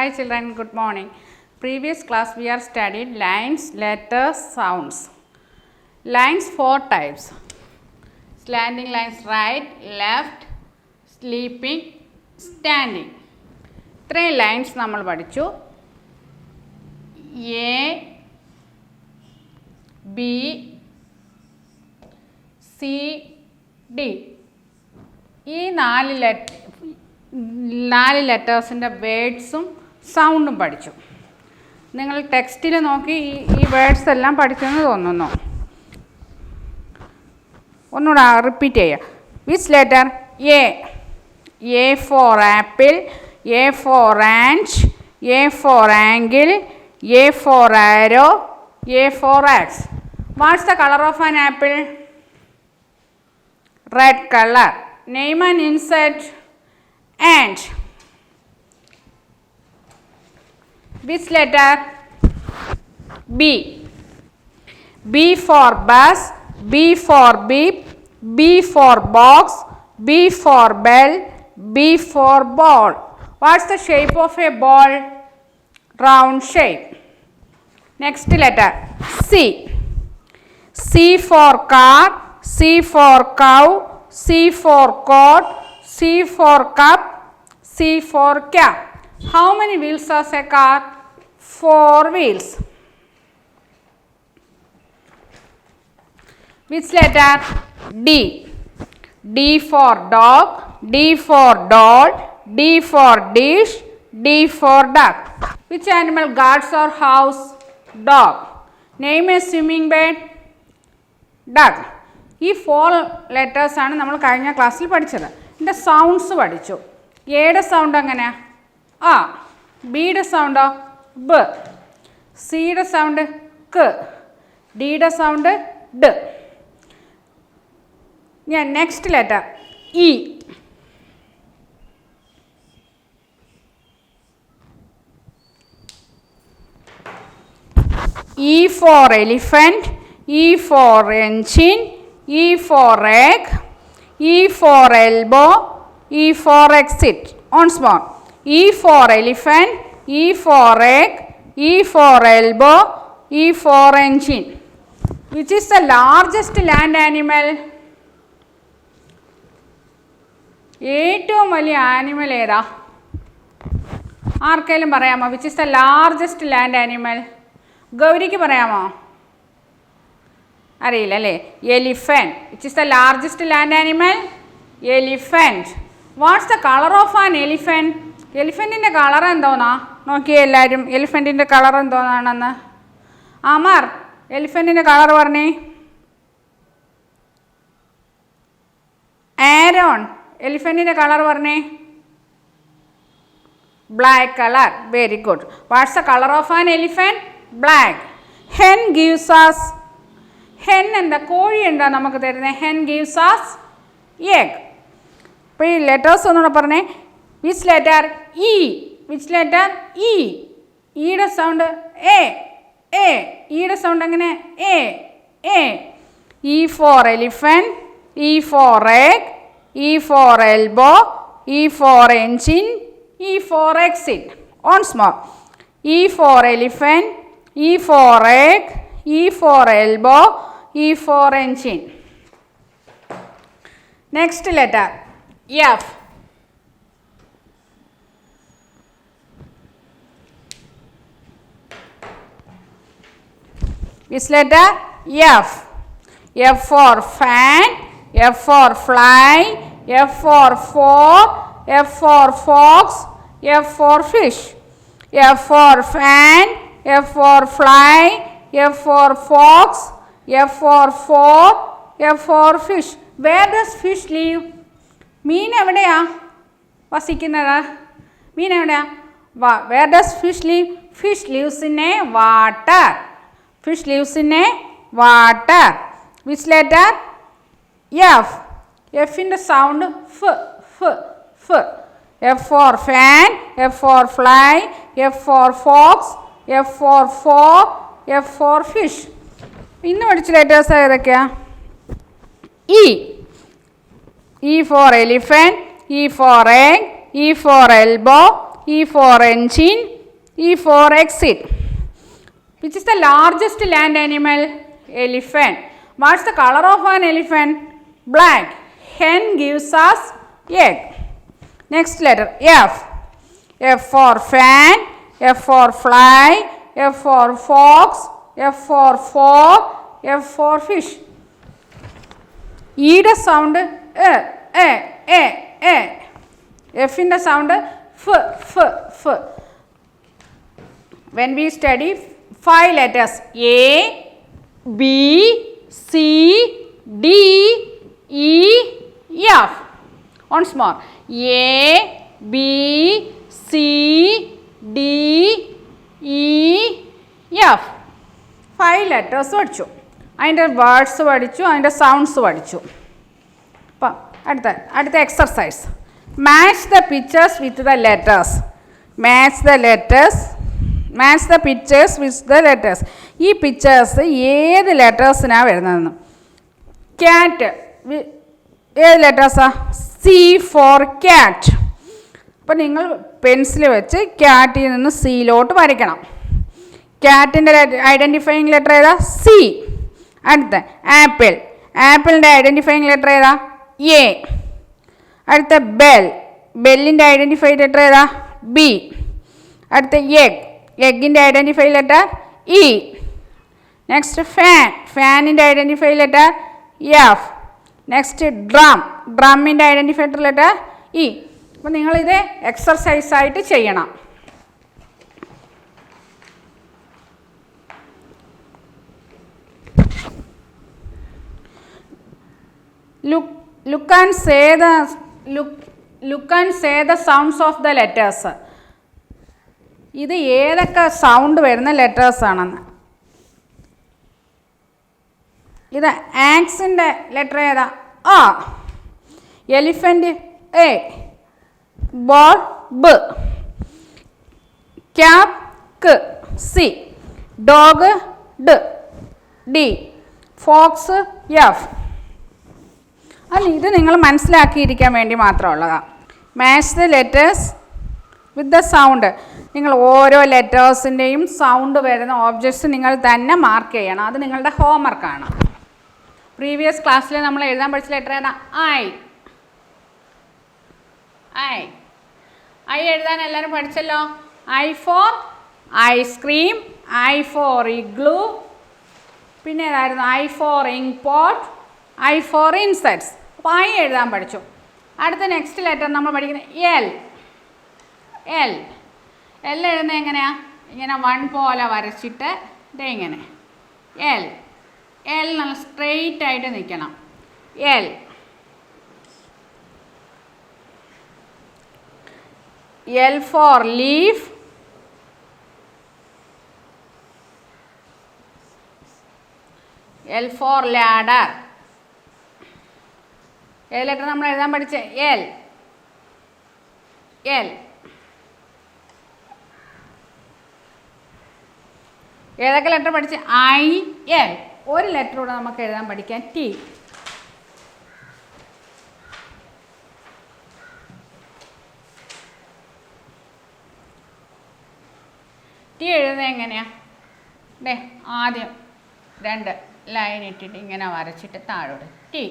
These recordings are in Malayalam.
Hi children, good morning. Previous class we are studied lines, letters, sounds. Lines 4 types. Slanting lines right, left, sleeping, standing. 3 lines നമ്മൾ പഠിച്ചു. A, B, C, D. ഈ 4 ലെറ്റേഴ്സിൻ്റെ വേർഡ്സും സൗണ്ടും പഠിച്ചു. നിങ്ങൾ ടെക്സ്റ്റിൽ നോക്കി ഈ വേർഡ്സ് എല്ലാം പഠിച്ചെന്ന് തോന്നുന്നു. ഒന്നുകൂടെ റിപ്പീറ്റ് ചെയ്യുക. Which letter? A. A for apple, A for and, A for angle, A for arrow, A for axe. What's the colour of an apple? Red colour. Name an insect? Ant. Which letter? B. B for bus, B for beep, B for box, B for bell, B for ball. What's the shape of a ball? Round shape. Next letter C. C for car, C for cow, C for coat, C for cup, C for cap. How many wheels has a car? 4 wheels. Which letter? D. D for dog, D for doll, D for dish, D for duck. Which animal guards our house? Dog. Name a swimming bird? Duck. ഈ 4 ലെറ്റേഴ്സാണ് നമ്മൾ കഴിഞ്ഞ ക്ലാസ്സിൽ പഠിച്ചത്. ഇതിൻ്റെ സൗണ്ട്സ് പഠിച്ചു. എയുടെ സൗണ്ട് എങ്ങനെയാണ്? ആ. ബിയുടെ സൗണ്ടോ? ബ്. സിയുടെ സൗണ്ട് ക്ക്. ഡിയുടെ സൗണ്ട് ഡ്. ഞാൻ next letter E. E for elephant, E for engine, E for egg, E for elbow, E for exit. Once more. E for elephant, E for egg, E for elbow, E for engine. Which is the largest land animal? ഏറ്റവും വലിയ ആനിമൽ ഏതാ? ആർക്കെങ്കിലും പറയാമോ? Which is the largest land animal? ഗൗരിക്ക് പറയാമോ? അറിയില്ല അല്ലേ? Elephant. Which is the largest land animal? Elephant. What's the colour of an elephant? എലിഫൻറ്റിൻ്റെ കളർ എന്തോന്നാ? നോക്കിയേ എല്ലാവരും, എലിഫൻറ്റിൻ്റെ കളർ എന്തോന്നാണെന്ന്. അമർ, എലിഫൻറ്റിൻ്റെ കളർ പറഞ്ഞേ. ആരോൺ, എലിഫൻറ്റിൻ്റെ കളർ പറഞ്ഞേ. Black colour. Very good. What's the colour of an elephant? Black. Hen gives us. Hen എന്താ? കോഴി എന്താ നമുക്ക് തരുന്നത്? Hen gives us egg. അപ്പോൾ ഈ ലെറ്റേഴ്സ് ഒന്നുകൂടെ പറഞ്ഞേ. Which letter? E. Which letter? E. ഇയുടെ സൗണ്ട് എ. എ. ഇയുടെ സൗണ്ട് എങ്ങനെ? എ. എ. E for elephant, E for egg, E for elbow, E for engine, E for exit. Once more. E for elephant, E for egg, E for elbow, E for engine. Next letter F. This letter F. F for fan, F for fly, F for fork, F for fox, F for fish. F for fan, F for fly, F for fox, F for fork, F for fish. Where does fish live? മീൻ എവിടെയാ വസിക്കുന്നത്? മീൻ എവിടെയാ? Where does fish live? Fish lives in a water. Fish lives in a water. Which letter? F. F in the sound f, f, f. F for fan, F for fly, F for fox, F for fork, F for fish. ഇന്ന് പഠിച്ച ലെറ്റേഴ്സ് ഏതൊക്കെയാ? E. E for elephant, E for egg, E for elbow, E for engine, E for exit. Which is the largest land animal? Elephant. What's the color of an elephant? Black. Hen gives us egg. Next letter F. F for fan, F for fly, F for fox, F for fork, F for fish. E the sound A. F in the sound F. When we study 5 letters A, B, C, D, E, F. Once more. A, B, C, D, E, F. 5 letters പഠിച്ചു. അതിൻ്റെ വേർഡ്സ് പഠിച്ചു, അതിൻ്റെ സൗണ്ട്സ് പഠിച്ചു. അപ്പം അടുത്ത exercise. Match the pictures with the letters. Match the pictures with the letters. ഈ പിക്ചേഴ്സ് ഏത് ലെറ്റേഴ്സിനാണ് വരുന്നതെന്ന്. ക്യാറ്റ് ഏത് ലെറ്റേഴ്സാണ്? C four cat. അപ്പോൾ നിങ്ങൾ പെൻസിൽ വെച്ച് ക്യാറ്റിൽ നിന്ന് സിയിലോട്ട് വരയ്ക്കണം. ക്യാറ്റിൻ്റെ ഐഡൻറ്റിഫയിങ് ലെറ്റർ ഏതാ? സി. അടുത്ത ആപ്പിൾ. ആപ്പിളിൻ്റെ ഐഡൻറ്റിഫയിങ് ലെറ്റർ ഏതാ? എ. അടുത്ത ബെൽ. ബെല്ലിൻ്റെ ഐഡൻറ്റിഫൈ ലെറ്റർ ഏതാ? ബി. അടുത്ത എഗ്. എഗ്ഗിൻ്റെ identify letter E. Next fan. ഫാനിൻ്റെ identify letter F. Next drum. ഡ്രമ്മിൻ്റെ ഐഡൻറ്റിഫൈ ലെറ്റർ ഇ. അപ്പോൾ നിങ്ങളിത് എക്സർസൈസായിട്ട് ചെയ്യണം. Look and say the sounds of the letters. ഇത് ഏതൊക്കെ സൗണ്ട് വരുന്ന ലെറ്റേഴ്സ് ആണെന്ന്. ഇത് ആക്സിൻ്റെ ലെറ്റർ ഏതാ? ആ. എലിഫൻ്റ് എ. ബോൾ ബ്. ക്യാപ് ക് സി. ഡോഗ് ഡ്. ഡി. Fox F. അല്ല, ഇത് നിങ്ങൾ മനസ്സിലാക്കിയിരിക്കാൻ വേണ്ടി മാത്രമുള്ളതാണ്. Match the letters with the sound. നിങ്ങൾ ഓരോ ലെറ്റേഴ്സിൻ്റെയും സൗണ്ട് വരുന്ന ഓബ്ജക്ട്സ് നിങ്ങൾ തന്നെ മാർക്ക് ചെയ്യണം. അത് നിങ്ങളുടെ ഹോംവർക്കാണ്. പ്രീവിയസ് ക്ലാസ്സിൽ നമ്മൾ എഴുതാൻ പഠിച്ച ലെറ്റർ ഏതാ? ഐ. എഴുതാൻ എല്ലാവരും പഠിച്ചല്ലോ. I for ice cream, I for igloo, പിന്നെ ഏതായിരുന്നു? I for ink pot, I for insects. അപ്പോൾ ഐ എഴുതാൻ പഠിച്ചു. അടുത്ത നെക്സ്റ്റ് ലെറ്റർ നമ്മൾ പഠിക്കുന്നത് എൽ. എൽ എഴുതുന്നത് എങ്ങനെയാണ്? ഇങ്ങനെ 1 പോലെ വരച്ചിട്ട് ഇങ്ങനെ എൽ. നല്ല സ്ട്രെയിറ്റ് ആയിട്ട് നിൽക്കണം. L. L for leaf. L for ladder. ഏത് ലെറ്റർ നമ്മൾ എഴുതാൻ പഠിച്ച? എൽ. ഏതൊക്കെ ലെറ്റർ പഠിച്ച്? I, L. ഒരു ലെറ്റർ കൂടെ നമുക്ക് എഴുതാൻ പഠിക്കാൻ. ടി. എഴുതുന്നത് എങ്ങനെയാണ്? ആദ്യം 2 ലൈൻ ഇട്ടിട്ട് ഇങ്ങനെ വരച്ചിട്ട് താഴോട്ട് T.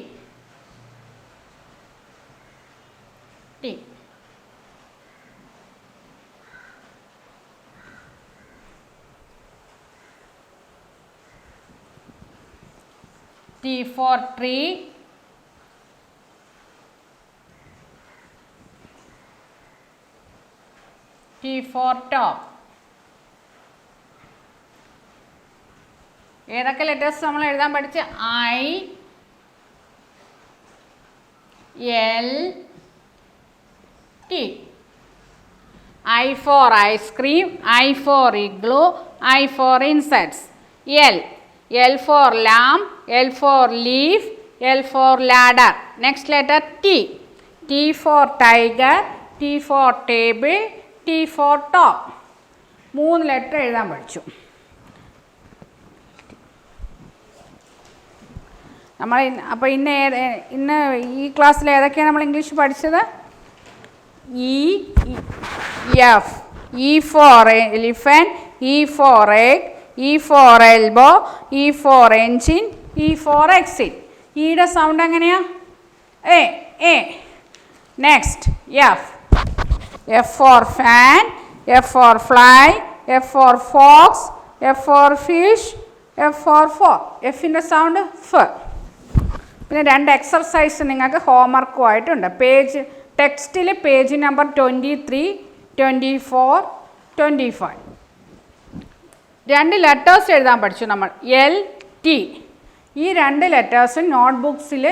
T for tree. T for top. ഏതൊക്കെ ലെറ്റേഴ്സ് നമ്മൾ എഴുതാൻ പഠിച്ച? I, L, T. I for ice cream, I for igloo, I for insects. L for lamb, L for leaf, L for ladder. Next letter T. T for tiger, T for table, T for top. 3 letter എഴുതാൻ പഠിച്ചു. നമ്മൾ അപ്പോൾ ഇന്ന് ഈ ക്ലാസ്സിൽ ഏതൊക്കെയാണ് നമ്മൾ ഇംഗ്ലീഷ് പഠിച്ചത്? E, F, E for elephant, E for egg, E for elbow, E for engine, E for exit. ഈയുടെ സൗണ്ട് എങ്ങനെയാ? A. Next F for fan, F for fly, F for fox, F for fish, F for fork. എഫിൻ്റെ സൗണ്ട് F. പിന്നെ 2 എക്സർസൈസ് നിങ്ങൾക്ക് ഹോംവർക്കും ആയിട്ടുണ്ട്. ടെക്സ്റ്റിൽ പേജ് നമ്പർ 23, 24, 25. 2 ലെറ്റേഴ്സ് എഴുതാൻ പഠിച്ചു നമ്മൾ. LT. ഈ 2 ലെറ്റേഴ്സ് നോട്ട്ബുക്സിൽ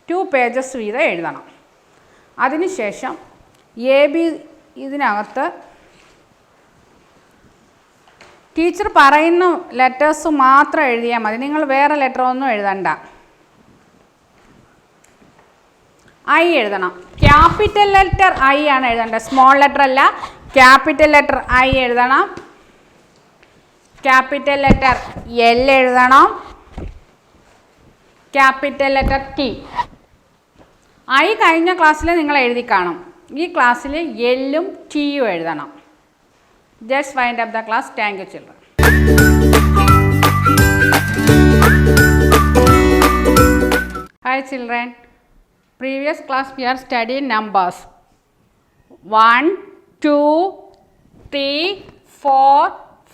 2 പേജസ് വീതം എഴുതണം. അതിനുശേഷം AB ഇതിനകത്ത് ടീച്ചർ പറയുന്ന ലെറ്റേഴ്സ് മാത്രം എഴുതിയാൽ മതി. നിങ്ങൾ വേറെ ലെറ്റർ ഒന്നും എഴുതണ്ട. I എഴുതണം. ക്യാപിറ്റൽ ലെറ്റർ I ആണ് എഴുതേണ്ടത്, സ്മോൾ ലെറ്റർ അല്ല. ക്യാപിറ്റൽ ലെറ്റർ I എഴുതണം. ക്യാപിറ്റൽ ലെറ്റർ L എഴുതണം. Capital letter T. I കഴിഞ്ഞ ക്ലാസ്സിൽ നിങ്ങൾ എഴുതി കാണും. ഈ ക്ലാസ്സിൽ എല്ലും ടിയും എഴുതണം. Just wind up the class. Thank you children. Hi children. Previous class we are studying numbers 1, 2, 3, 4,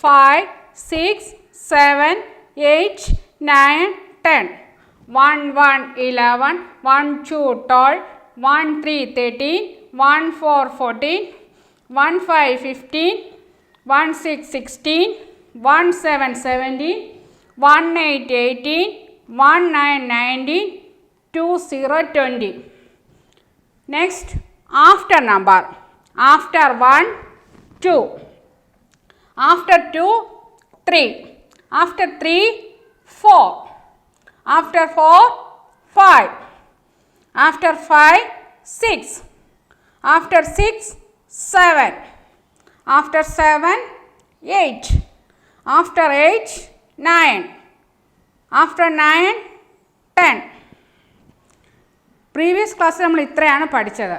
5, 6, 7, 8, 9, 10. 1, 1, 11, 1, 2, 12, 1, 3, 13, 1, 4, 14, 1, 5, 15, 1, 6, 16, 1, 7, 17, 1, 8, 18, 1, 9, 19, 2, 0, 20. Next, after number. After 1, 2. After 2, 3. After 3, 4. After 4, 5. After 5, 6. After 6, 7. After 7, 8. After 8, 9. After 9, 10. Previous ക്ലാസ്സിൽ നമ്മൾ ഇത്രയാണ് പഠിച്ചത്.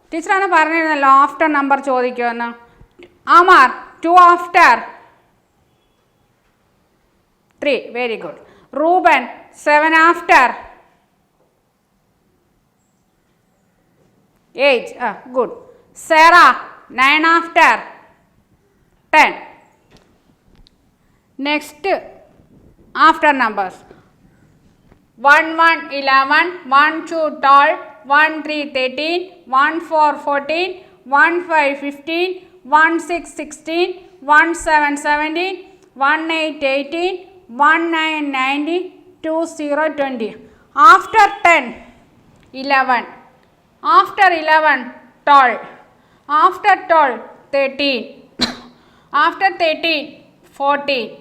ടീച്ചറാണ് പറഞ്ഞിരുന്നല്ലോ ആഫ്റ്റർ നമ്പർ ചോദിക്കുമെന്ന്. Amar 2 after 3. Very good. Reuben 7 after 8. Good. സെറ 9 after 10. Next after numbers 1, 1, 11, 1, 2, 12, 1, 3, 13, 1, 4, 14, 1, 5, 15, 1, 6, 16, 1, 7, 17, 1, 8, 18, 1, 9, 19, 2, 0, 20. After 10, 11. After 11, 12. After 12, 13. After 13, 14.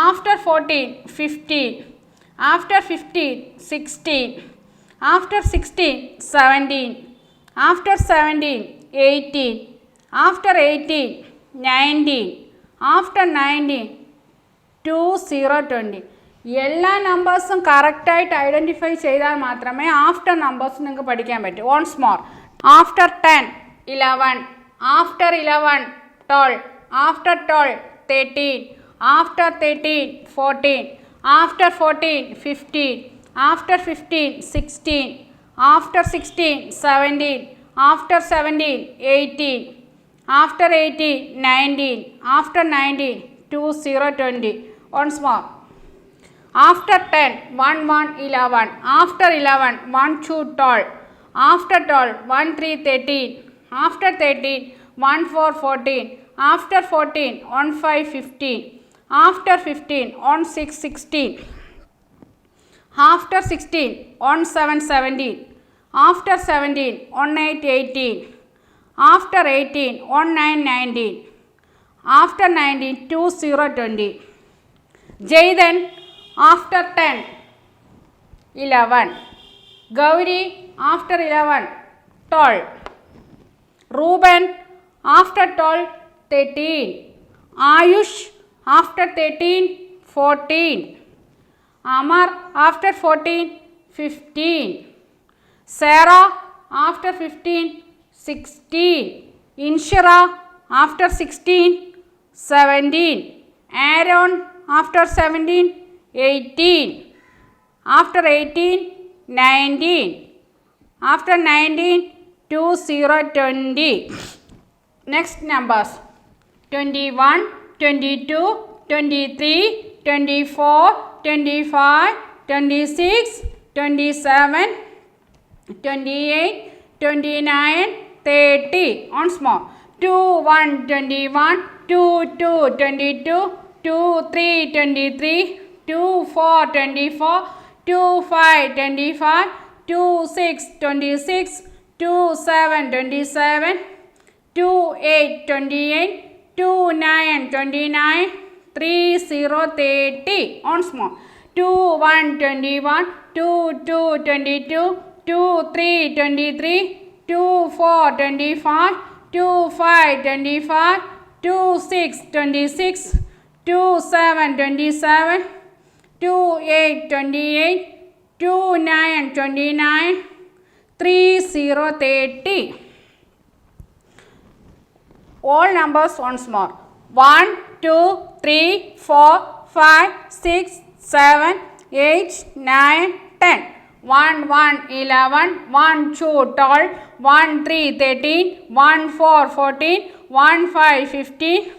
After 14, 15. After 15, 16. After 16, 17. After 17, 18. After 18, 19. After 19, 2, 0, 20. എല്ലാ നമ്പേഴ്സും കറക്റ്റായിട്ട് ഐഡൻറ്റിഫൈ ചെയ്താൽ മാത്രമേ ആഫ്റ്റർ നമ്പേഴ്സ് നിങ്ങൾക്ക് പഠിക്കാൻ പറ്റൂ. Once more. After 10, 11. After 11, 12. After 12, 13. After 13, 14. After 14, 15. After 15, 16. After 16, 17. After 17, 18. After 18, 19. After 19, 2, 0, 20. Once more. After 10, 1, 1, 11. After 11, 1, 2, 12. After 12, 1, 3, 13. After 13, 1, 4, 14. After 14, 1, 5, 15. After 15, 1, 6, 16. After 16, 1, 7, 17. After 17, 1, 8, 18. After 18, 1, 9, 19. After 19, 2, 0, 20. Jayden, after 10, 11. Gauri, after 11, 12. Reuben, after 12, 13. Ayush, after 13, 14. Amar, after 14, 15. Sarah, after 15, 16. Inshira, after 16, 17. Aaron, after 17, 18. After 18, 19. After 19, 20, 20. Next numbers 21, 22, 23, 24, 25, 26, 27, 28, 29, 30. Once more. 2, 1, 21, 2, 2, 22, 2, 3, 23, 2, 4, 24, 2, 5, 25, 2, 6, 26, 2, 7, 27, 2, 8, 28, 2, 9, 29, 3, 0, 30. Once more. 2, 1, 21, 2, 2, 22, 2, 3, 23, 2, 4, 25, 2, 5, 25, 2, 6, 26, 2, 7, 27, 2, 8, 28, 2, 9, 29, 3, 0, 30. All numbers once more. 1, 2, 3, 4, 5, 6, 7, 8, 9, 10. 1, 1, 11, 1, 2, 12, 1, 3, 13, 1, 4, 14, 1, 5, 15,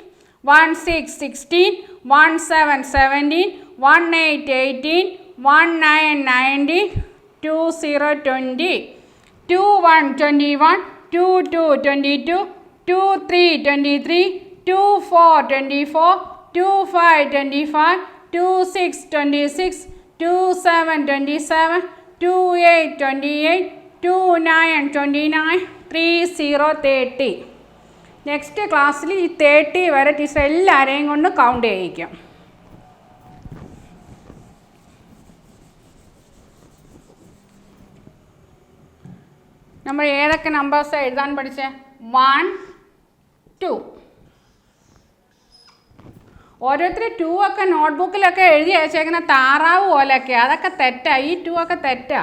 1, 6, 16, 1, 7, 17, 1, 8, 18, 1, 9, 19, 2, 0, 20. 2, 1, 21, 2, 2, 22, 2, 3, 23, 2, 4, 24, 2, 5, 25, 2, 6, 26, 2, 7, 27, 2, 8, 28, 2, 9, 29, 3, 0, 30. Next ക്ലാസ്സിൽ ഈ 30 വരെ ടീച്ചർ എല്ലാവരെയും കൊണ്ട് കൗണ്ട് ചെയ്യിക്കും. നമ്മൾ ഏതൊക്കെ നമ്പേഴ്സ് എഴുതാൻ പഠിച്ചേ? 1, 2. ഓരോരുത്തർ 2 ഒക്കെ നോട്ട്ബുക്കിലൊക്കെ എഴുതി അയച്ചേക്കുന്ന താറാവ് പോലെയൊക്കെ, അതൊക്കെ തെറ്റാ. ഈ 2 ഒക്കെ തെറ്റാ.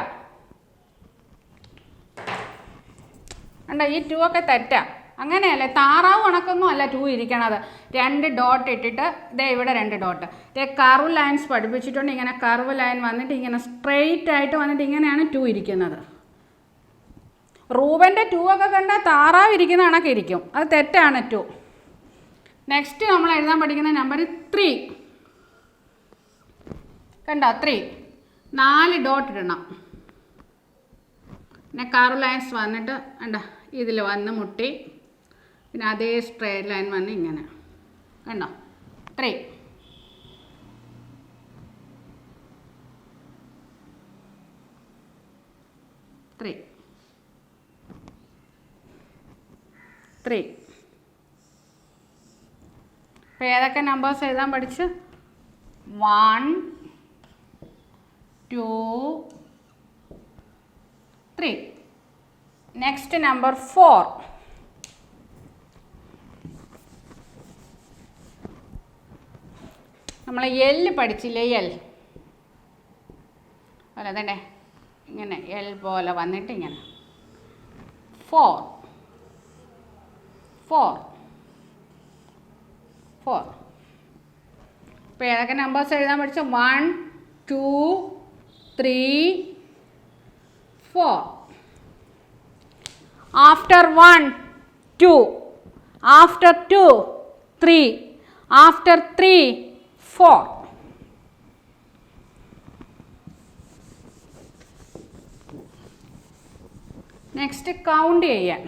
കണ്ടോ, ഈ 2 ഒക്കെ തെറ്റാ. അങ്ങനെയല്ലേ, താറാവ് കണക്കൊന്നും അല്ല 2 ഇരിക്കണത്. 2 ഡോട്ട് ഇട്ടിട്ട് ഇതേ ഇവിടെ 2 ഡോട്ട്. ഇതേ കർവ് ലൈൻസ് പഠിപ്പിച്ചിട്ടുണ്ട്. ഇങ്ങനെ കർവ് ലൈൻ വന്നിട്ട് ഇങ്ങനെ സ്ട്രെയിറ്റ് ആയിട്ട് വന്നിട്ട് ഇങ്ങനെയാണ് 2 ഇരിക്കുന്നത്. റൂബൻ്റെ 2 ഒക്കെ കണ്ടാൽ താറാവ് ഇരിക്കുന്ന കണക്ക് ഇരിക്കും. അത് തെറ്റാണ് 2. നെക്സ്റ്റ് നമ്മൾ എഴുതാൻ പഠിക്കുന്ന നമ്പർ 3. കണ്ടോ, 3. 4 ഡോട്ട് ഇടണം. പിന്നെ കർവ് ലൈൻസ് വന്നിട്ട് കണ്ടോ ഇതിൽ വന്ന് മുട്ടി, പിന്നെ അതേ സ്ട്രെയിറ്റ് ലൈൻ വന്ന് ഇങ്ങനെ. കണ്ടോ, 3. 3. അപ്പോൾ ഏതൊക്കെ നമ്പേഴ്സ് എഴുതാൻ പഠിച്ച്? 1, 2, 3. Next number 4. നമ്മൾ എൽ പഠിച്ചില്ലേ? എൽ അല്ല, അതന്നെ ഇങ്ങനെ എൽ പോലെ വന്നിട്ട് ഇങ്ങനെ 4. ഇപ്പോൾ ഏതൊക്കെ നമ്പേഴ്സ് എഴുതാൻ പഠിച്ചു? 1, 2, 3, 4. After 1, 2. After 2, 3. After 3, 4. Next count ചെയ്യാൻ.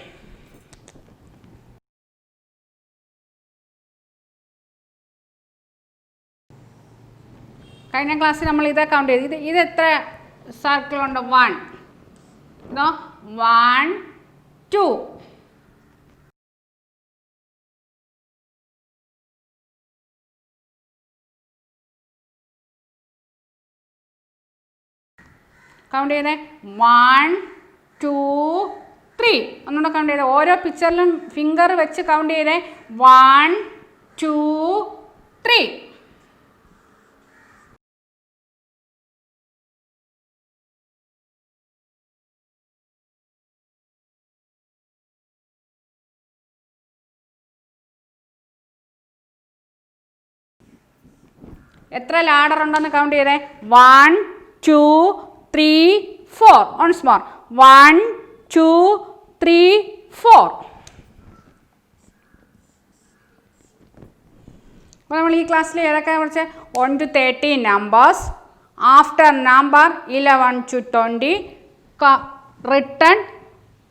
കഴിഞ്ഞ ക്ലാസ്സിൽ നമ്മൾ ഇത് കൗണ്ട് ചെയ്ത്. ഇത് എത്ര സർക്കിളുണ്ട്? 1. ഇതോ 1, 2. കൗണ്ട് ചെയ്തേ. 1, 2, 3. ഒന്നുകൂടെ കൗണ്ട് ചെയ്തേ. ഓരോ പിക്ചറിലും ഫിംഗർ വെച്ച് കൗണ്ട് ചെയ്തേ. 1, 2, 3. എത്ര ലാഡർ ഉണ്ടെന്ന് കൗണ്ട് ചെയ്തേ. 1 2 3 4. Once more. 1 2 3 4. അപ്പോൾ നമ്മൾ ഈ ക്ലാസ്സിൽ ഏതൊക്കെ പഠിച്ചത്? 1 to 13 numbers. After number 11 to 20 written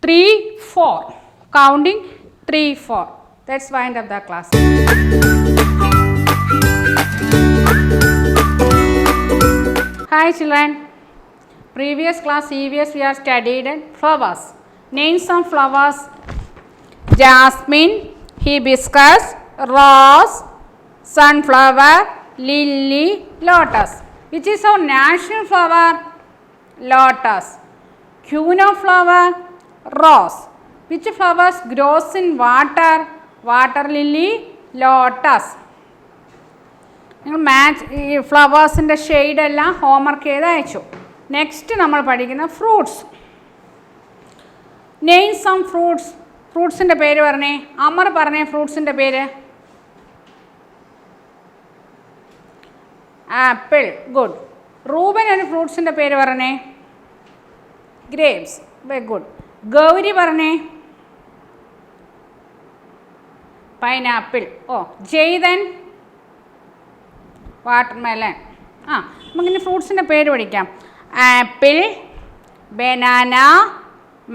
3 4. counting 3 4. Let's wind up the class. Hi children. Previous class EVS we have studied flowers. Names of flowers: jasmine, hibiscus, rose, sunflower, lily, lotus. Which is our national flower? Lotus. Queen of flower? Rose. Which flowers grows in water? Water lily, lotus. നിങ്ങൾ മാച്ച് ഈ ഫ്ലവേഴ്സിൻ്റെ ഷെയ്ഡെല്ലാം ഹോംവർക്ക് ചെയ്ത് അയച്ചു. നെക്സ്റ്റ് നമ്മൾ പഠിക്കുന്ന ഫ്രൂട്ട്സ്. Name some fruits. ഫ്രൂട്ട്സിൻ്റെ പേര് പറഞ്ഞേ. അമർ പറഞ്ഞേ ഫ്രൂട്ട്സിൻ്റെ പേര്. ആപ്പിൾ. ഗുഡ്. റൂബൻ ഒരു ഫ്രൂട്ട്സിൻ്റെ പേര് പറഞ്ഞേ. ഗ്രേപ്സ്. Very good. ഗൗരി പറഞ്ഞേ. പൈനാപ്പിൾ. ഓ. ജെയ്തൻ. വാട്ടർമെലൺ. നമുക്കിനി ഫ്രൂട്ട്സിൻ്റെ പേര് പഠിക്കാം. Apple, banana,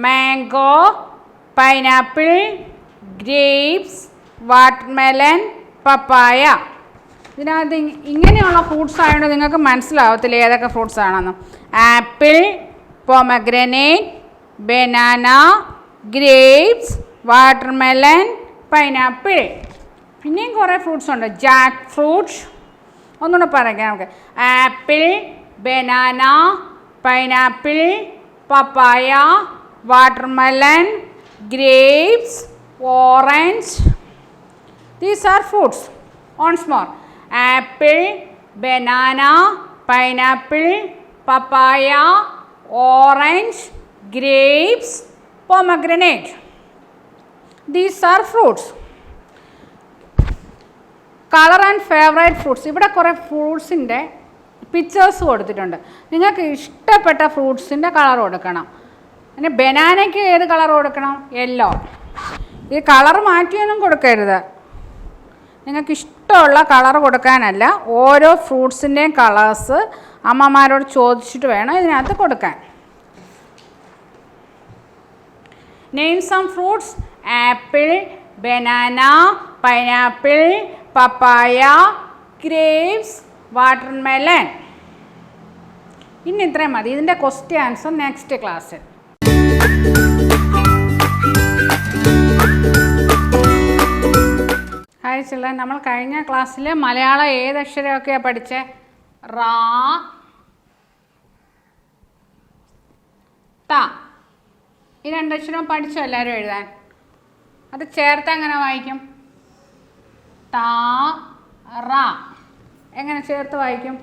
mango, pineapple, grapes, watermelon, papaya. ഇതിനകത്ത് ഇങ്ങനെയുള്ള ഫ്രൂട്ട്സ് ആയതുകൊണ്ട് നിങ്ങൾക്ക് മനസ്സിലാവത്തില്ല ഏതൊക്കെ ഫ്രൂട്ട്സ് ആണെന്ന്. Apple, pomegranate, banana, grapes, watermelon, pineapple. പിന്നെയും കുറേ ഫ്രൂട്ട്സ് ഉണ്ട്. Jackfruit. ഒന്നുകൂടെ പറയാം നമുക്ക്. Apple, banana, pineapple, papaya, watermelon, grapes, orange. These are fruits. Once more. Apple, banana, pineapple, papaya, orange, grapes, pomegranate. These are fruits. Color and favorite fruits. ഇവിടെ കുറേ ഫ്രൂട്ട്സിൻ്റെ പിക്ചേഴ്സ് കൊടുത്തിട്ടുണ്ട്. നിങ്ങൾക്ക് ഇഷ്ടപ്പെട്ട ഫ്രൂട്ട്സിൻ്റെ കളർ കൊടുക്കണം. പിന്നെ ബനാനയ്ക്ക് ഏത് കളർ കൊടുക്കണം? യെല്ലോ. ഈ കളർ മാറ്റിയൊന്നും കൊടുക്കരുത്. നിങ്ങൾക്ക് ഇഷ്ടമുള്ള കളർ കൊടുക്കാനല്ല, ഓരോ ഫ്രൂട്ട്സിൻ്റെയും കളേഴ്സ് അമ്മമാരോട് ചോദിച്ചിട്ട് വേണം ഇതിനകത്ത് കൊടുക്കാൻ. Name some fruits: apple, banana, pineapple, papaya, grapes, watermelon. ഇനി ഇത്രയും മതി. ഇതിൻ്റെ ക്വസ്റ്റ്യൻ ആൻസർ നെക്സ്റ്റ് ക്ലാസ്സിൽ. ഹായ് ചിൽഡ്രൻ, നമ്മൾ കഴിഞ്ഞ ക്ലാസ്സിൽ മലയാളം ഏതക്ഷരമൊക്കെയാണ് പഠിച്ചത്? റാ, ത. ഈ രണ്ടക്ഷരം പഠിച്ചോ എല്ലാവരും എഴുതാൻ? അത് ചേർത്ത് എങ്ങനെ വായിക്കും? ത, റ. എങ്ങനെ ചേർത്ത് വായിക്കും?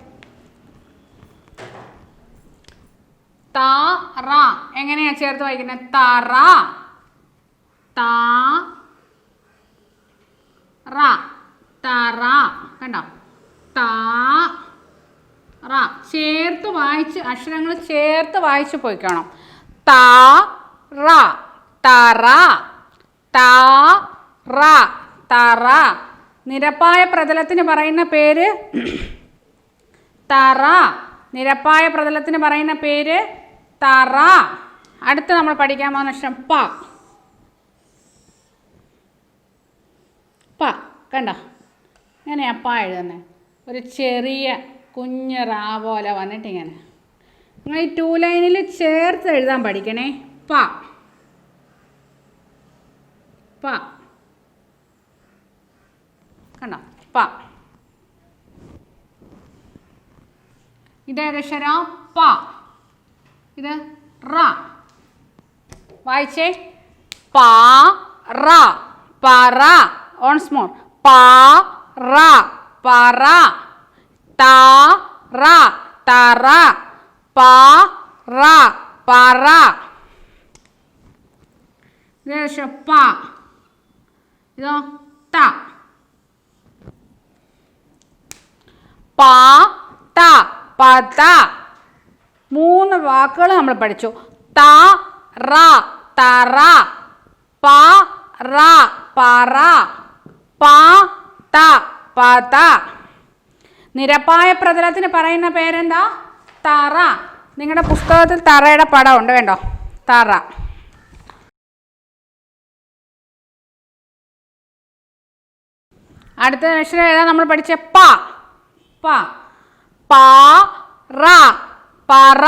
ത, റ. എങ്ങനെയാണ് ചേർത്ത് വായിക്കുന്നത്? തറ, ത, റ, തറ. കണ്ടോ? ത, റ. ചേർത്ത് വായിച്ച്, അക്ഷരങ്ങൾ ചേർത്ത് വായിച്ച് പോയിക്കണം. ത, റ, തറ, ത, റ, തറ. നിരപ്പായ പ്രതലത്തിന് പറയുന്ന പേര് തറ. നിരപ്പായ പ്രതലത്തിന് പറയുന്ന പേര് തറ. അടുത്ത് നമ്മൾ പഠിക്കാൻ പോകുന്ന അക്ഷരം പ. പ. കണ്ടോ? ഇങ്ങനെയാ പ എഴുതുന്നത്. ഒരു ചെറിയ കുഞ്ഞ് റാ പോലെ വന്നിട്ട് ഇങ്ങനെ. നിങ്ങൾ ഈ 2 ലൈനിൽ ചേർത്ത് എഴുതാൻ പഠിക്കണേ. പ, പ. കണ്ടോ? പ. ഇതേതക്ഷരം? പ. ഇത് റ. വായിച്ചേ. പ, റ, പറ. Ons more. പ, റ, പറ. ത, റ, തറ. പ, റ, പറ. ഇതേതക്ഷരം? പ. ഇതോ? ത. പ, പാത, പത. 3 വാക്കുകൾ നമ്മൾ പഠിച്ചു. തറ, തറ. പറ, പറ. പത, പത. നിരപ്പായ പ്രതലത്തിന് പറയുന്ന പേരെന്താ? തറ. നിങ്ങളുടെ പുസ്തകത്തിൽ തറയുടെ പടം ഉണ്ട്, കണ്ടോ? തറ. അടുത്ത അക്ഷരം ഏതാ നമ്മൾ പഠിച്ച? പ. പ. പറ, പറ.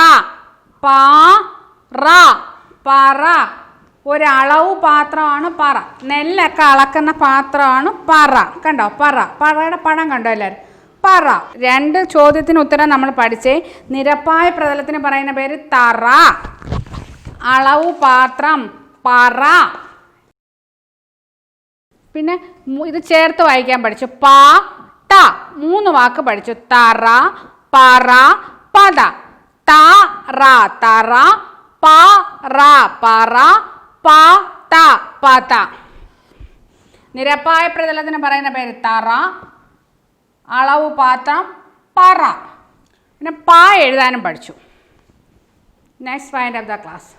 പറ, പറ. ഒരളവ് പാത്രമാണ് പറ. നെല്ലൊക്കെ അളക്കുന്ന പാത്രമാണ് പറ. കണ്ടോ? പറ. പറയുടെ പടം കണ്ടോ എല്ലാവരും? പറ. 2 ചോദ്യത്തിന് ഉത്തരം നമ്മൾ പഠിച്ചേ. നിരപ്പായ പ്രതലത്തിന് പറയുന്ന പേര് തറ. അളവ് പാത്രം പറ. പിന്നെ ഇത് ചേർത്ത് വായിക്കാൻ പഠിച്ചു. പാത, 3 വാക്ക് പഠിച്ചു. തറ, പറ, പത. തറ, തറ. പറ, പറ. പത, പത. നിരപ്പായ പ്രതലത്തിന് പറയുന്ന പേര് തറ. അളവ് പാത്രം പറ. പിന്നെ പ എഴുതാനും പഠിച്ചു. Next point of the class.